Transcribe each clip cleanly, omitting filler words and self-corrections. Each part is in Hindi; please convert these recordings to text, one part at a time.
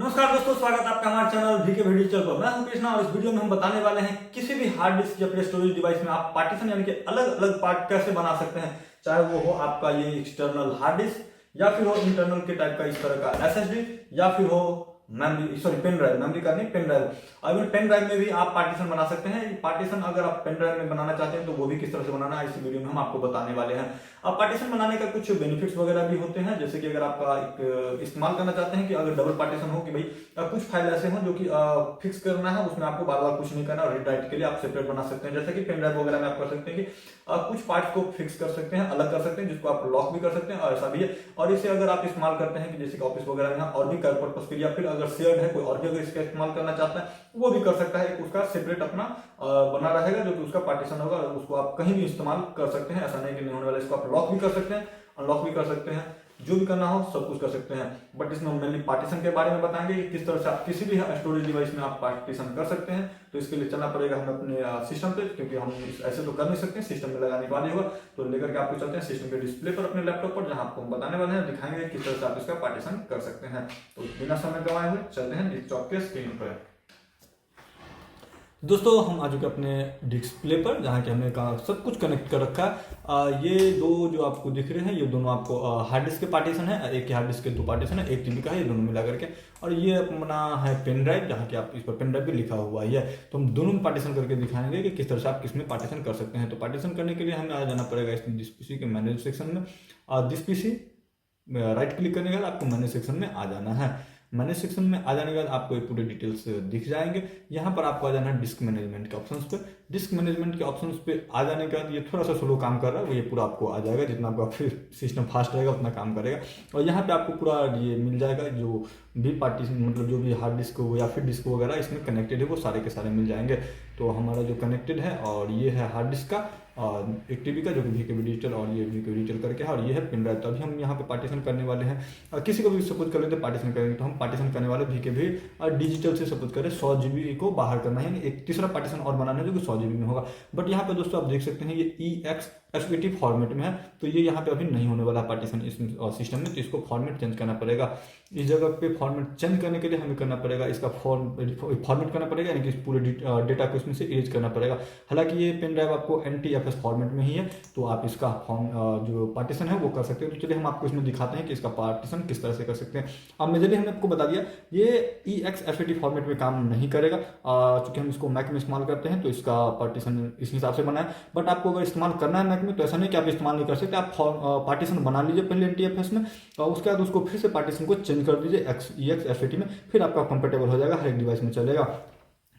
नमस्कार दोस्तों, स्वागत है आपका हमारे चैनल वीके डिजिटल पर। मैं हूं कृष्णा और इस वीडियो में हम बताने वाले हैं किसी भी हार्ड डिस्क या फिर स्टोरेज डिवाइस में आप पार्टीशन यानी कि अलग अलग पार्ट कैसे बना सकते हैं। चाहे वो हो आपका ये एक्सटर्नल हार्ड डिस्क या फिर हो इंटरनल के टाइप का इस तरह का एसएसडी या फिर हो मेमोरी पेन ड्राइव, मेमोरी का नहीं पेन ड्राइव। अगर पेन ड्राइव में भी आप पार्टीशन बना सकते हैं। पार्टीशन अगर आप पेन ड्राइव में बनाना चाहते हैं तो वो भी किस तरह से बनाना है इस वीडियो में हम आपको बताने वाले हैं। अब पार्टीशन बनाने का कुछ बेनिफिट्स वगैरह भी होते हैं, जैसे कि अगर आपका एक इस्तेमाल करना चाहते हैं कि अगर डबल पार्टीशन हो कि भाई कुछ फाइल ऐसे हो जो कि फिक्स करना है, उसमें आपको बार बार कुछ नहीं करना और रीड राइट के लिए आप सेपरेट बना सकते हैं। जैसे कि पेन ड्राइव वगैरह में आप कर सकते हैं कि कुछ पार्ट्स को फिक्स कर सकते हैं, अलग कर सकते हैं, जिसको आप लॉक भी कर सकते हैं और ऐसा भी है। और इसे अगर आप इस्तेमाल करते हैं कि जैसे कि ऑफिस वगैरह में और भी कर पर्पस के लिए या फिर अगर शेयर्ड है कोई और भी अगर इसका इस्तेमाल करना चाहता है वो भी कर सकता है। उसका सेपरेट अपना बना रहेगा जो कि उसका पार्टीशन होगा और उसको आप कहीं भी इस्तेमाल कर सकते हैं। ऐसा नहीं कि नहीं होने वाला। इसको आप लॉक भी कर सकते हैं, अनलॉक भी कर सकते हैं, जो भी करना हो सब कुछ कर सकते हैं। बट इसमें मेनली पार्टीशन के बारे में बताएंगे कि किस तरह से आप किसी भी स्टोरेज डिवाइस में आप पार्टीशन कर सकते हैं। तो इसके लिए चलना पड़ेगा हमें अपने सिस्टम पे, क्योंकि हम ऐसे तो कर नहीं सकते, सिस्टम में लगाने के बाद ही होगा। तो लेकर के आपको चलते हैं सिस्टम के डिस्प्ले पर अपने लैपटॉप पर, जहां आपको हम बताने वाले हैं, दिखाएंगे किस तरह से आप इसका पार्टीशन कर सकते हैं। तो बिना समय गंवाए हुए चलते हैं डेस्कटॉप के स्क्रीन पर। दोस्तों हम आ चुके अपने डिस्प्ले पर, जहाँ कि हमने कहा सब कुछ कनेक्ट कर रखा है। ये दो जो आपको दिख रहे हैं ये दोनों आपको हार्ड डिस्क के पार्टीशन है। एक हार्ड डिस्क के दो पार्टीशन है, 1 TB का है, ये दोनों मिला करके। और ये अपना है पेन ड्राइव, जहाँ कि आप इस पर पेन ड्राइव भी लिखा हुआ है। तो हम दोनों में पार्टीशन करके दिखाएंगे कि किस तरह से आप किसमें पार्टीशन कर सकते हैं। तो पार्टीशन करने के लिए हमें आ जाना पड़ेगा इस पीसी के मैनेज सेक्शन में। दिस पीसी राइट क्लिक करने के बाद आपको मैनेज सेक्शन में आ जाना है। मैनेज सेक्शन में आ जाने के बाद आपको ये पूरे डिटेल्स दिख जाएंगे। यहाँ पर आपको आ जाना है डिस्क मैनेजमेंट के ऑप्शंस पे। डिस्क मैनेजमेंट के ऑप्शंस पे आ जाने के बाद ये थोड़ा सा स्लो काम कर रहा है, वो ये पूरा आपको आ जाएगा। जितना आपका फिर सिस्टम फास्ट रहेगा उतना काम करेगा। और यहाँ पे आपको पूरा ये मिल जाएगा जो भी पार्टीशन मतलब जो भी हार्ड डिस्क हो या फिर डिस्क वगैरह इसमें कनेक्टेड है वो सारे के सारे मिल जाएंगे। तो हमारा जो कनेक्टेड है और ये है हार्ड डिस्क का और 1 TB का जो कि वीके डिजिटल और ये वीके डिजिटल करके है, और ये है पेन ड्राइव। तो अभी हम यहाँ पे पार्टीशन करने वाले हैं। किसी को भी सपोज कर लेते हैं पार्टीशन करेंगे, तो हम पार्टीशन करने वाले वीके भी डिजिटल से सपोज करें 100 GB को बाहर करना है, यानी एक तीसरा पार्टीशन और बनाना है जो कि 100 GB में होगा। बट यहाँ पे दोस्तों आप देख सकते हैं ये EXFAT फॉर्मेट में है, तो ये यहाँ पे अभी नहीं होने वाला पार्टीशन इस सिस्टम में। तो इसको फॉर्मेट चेंज करना पड़ेगा। इस जगह पे फॉर्मेट चेंज करने के लिए हमें करना पड़ेगा इसका फॉर्मेट करना पड़ेगा, यानी कि पूरे डेटा को इसमें से इरेज करना पड़ेगा। हालांकि ये पेन ड्राइव आपको NTFS फॉर्मेट में ही है, तो आप इसका जो पार्टीशन है वो कर सकते हैं। तो चलिए हम आपको इसमें दिखाते हैं कि इसका पार्टीशन किस तरह से कर सकते हैं। अब मेजरली हमने आपको बता दिया ये EXFAT फॉर्मेट में काम नहीं करेगा, चूंकि हम इसको मैक में इस्तेमाल करते हैं तो इसका पार्टीशन इस हिसाब से बना है। बट आपको अगर इस्तेमाल करना है मैक में तो ऐसा नहीं कि आप इस्तेमाल नहीं कर सकते। आप पार्टीशन बना लीजिए पहले NTFS में, और उसके बाद उसको फिर से पार्टीशन को चेंज कर दीजिए EXFAT में, फिर आपका कंफर्टेबल हो जाएगा, हर एक डिवाइस में चलेगा।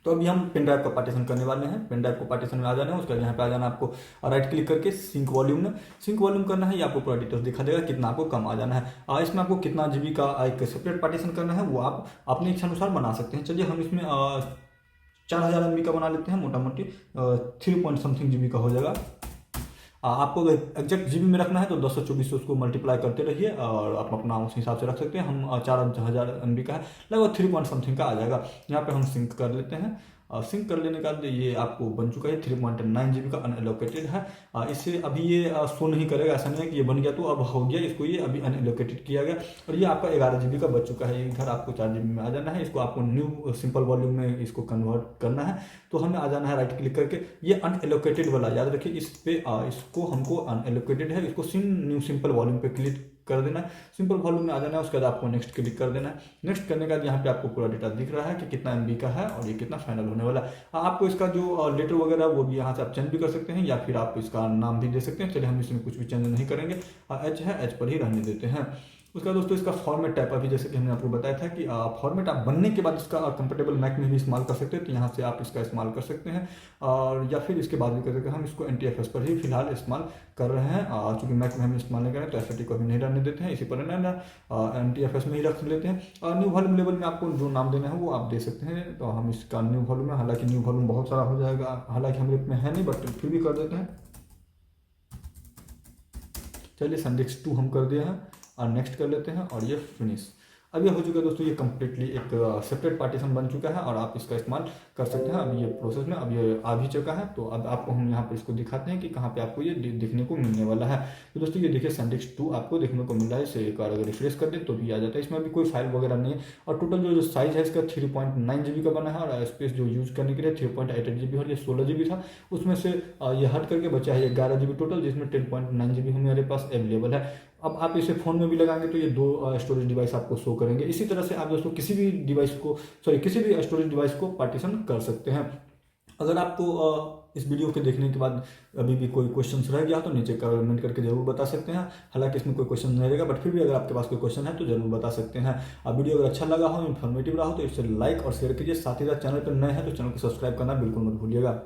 तो अभी हम पेन ड्राइव का पार्टीशन करने वाले हैं। पेन ड्राइव को पार्टीशन में आ जाना है, उसके बाद यहाँ पे आ जाना आपको राइट क्लिक करके सिंक वॉल्यूम में सिंक वॉल्यूम करना है। ये आपको पूरा डिटेल्स दिखा देगा कितना आपको कम आ जाना है। इसमें आपको कितना GB का एक सेपरेट पार्टीशन करना है वो आप अपने इच्छा अनुसार बना सकते हैं। चलिए हम इसमें 4000 MB का बना लेते हैं, मोटा मोटी 3 पॉइंट समथिंग GB का हो जाएगा। आपको अगर एग्जैक्ट GB में रखना है तो 1024 से उसको मल्टीप्लाई करते रहिए और आप अपना उस हिसाब से रख सकते हैं। हम 4000 MB का है, लगभग 3 पॉइंट समथिंग का आ जाएगा। यहाँ पे हम सिंक कर लेते हैं। सिंक कर लेने के बाद ये आपको बन चुका है 3.9 GB का अनएलोकेटेड है। इससे अभी ये शो नहीं करेगा, ऐसा नहीं है कि ये बन गया तो अब हो गया, इसको ये अभी अनएलोकेटेड किया गया और ये आपका 11 GB का बच चुका है। इधर आपको 4 GB में आ जाना है, इसको आपको न्यू सिंपल वॉल्यूम में इसको कन्वर्ट करना है। तो हमें आ जाना है राइट क्लिक करके ये अनएलोकेटेड वाला याद रखिए, इस पे इसको हमको अनएलोकेटेड है, इसको न्यू सिंपल वॉल्यूम पे क्लिक कर देना है। सिंपल वॉल्यूम में आ जाना है, उसके बाद आपको नेक्स्ट क्लिक कर देना है। नेक्स्ट करने के बाद यहाँ पे आपको पूरा डेटा दिख रहा है कि कितना MB का है और ये कितना फाइनल होने वाला है। आपको इसका जो लेटर वगैरह वो भी यहाँ से आप चेंज भी कर सकते हैं या फिर आप इसका नाम भी दे सकते हैं। चलिए हम इसमें कुछ भी चेंज नहीं करेंगे, H है H पर ही रहने देते हैं। उसका दोस्तों इसका फॉर्मेट टाइप अभी जैसे कि हमने आपको बताया था कि फॉर्मेट आप बनने के बाद इसका कंफर्टेबल मैक में भी इस्तेमाल कर सकते हैं, तो यहाँ से आप इसका इस्तेमाल कर सकते हैं और या फिर इसके बाद भी कर सकते हैं। हम इसको NTFS पर ही फिलहाल इस्तेमाल कर रहे हैं, चूँकि मैक में हम इस्तेमाल नहीं करें तो FAT को अभी नहीं रहने देते हैं, इसी पर रहना NTFS में ही रख लेते हैं। और न्यू वॉल्यूम लेवल में आपको जो नाम देना है वो आप दे सकते हैं। तो हम इसका न्यू वॉल्यूम है, हालांकि न्यू वॉल्यूम बहुत सारा हो जाएगा, हालांकि हमारे में है नहीं, बट फिर भी कर देते हैं। चलिए SanDisk 2 हम कर दिए हैं और नेक्स्ट कर लेते हैं और ये फिनिश। अब ये हो चुका है दोस्तों, ये कम्प्लीटली एक सेपरेट पार्टीशन बन चुका है और आप इसका इस्तेमाल कर सकते हैं। अब ये प्रोसेस में अब ये आ भी चुका है। तो अब आपको हम यहाँ पर इसको दिखाते हैं कि कहाँ पे आपको ये दिखने को मिलने वाला है। तो दोस्तों ये देखिए SanDisk 2 आपको देखने को मिल रहा है। इसे एक बार अगर रिफ्रेश कर दें तो भी आ जाता है। इसमें अभी कोई फाइल वगैरह नहीं है और टोटल जो साइज है इसका 3.9 GB का बना है और स्पेस जो यूज करने के लिए 3.88 GB और ये 16 GB था, उसमें से ये हट करके बचा है 11 GB टोटल, जिसमें 10.9 GB मेरे पास अवेलेबल है। अब आप इसे फ़ोन में भी लगाएंगे तो ये 2 स्टोरेज डिवाइस आपको शो करेंगे। इसी तरह से आप दोस्तों किसी भी स्टोरेज डिवाइस को पार्टीशन कर सकते हैं। अगर आपको इस वीडियो के देखने के बाद अभी भी कोई क्वेश्चंस रह गया तो नीचे कमेंट करके जरूर बता सकते हैं। हालांकि इसमें कोई क्वेश्चन नहीं रहेगा, बट फिर भी अगर आपके पास कोई क्वेश्चन है तो जरूर बता सकते हैं। अब वीडियो अगर अच्छा लगा हो, इन्फॉर्मेटिव रहा हो तो इसे लाइक और शेयर कीजिए। साथ ही साथ चैनल पर नए हैं तो चैनल को सब्सक्राइब करना बिल्कुल मत भूलिएगा।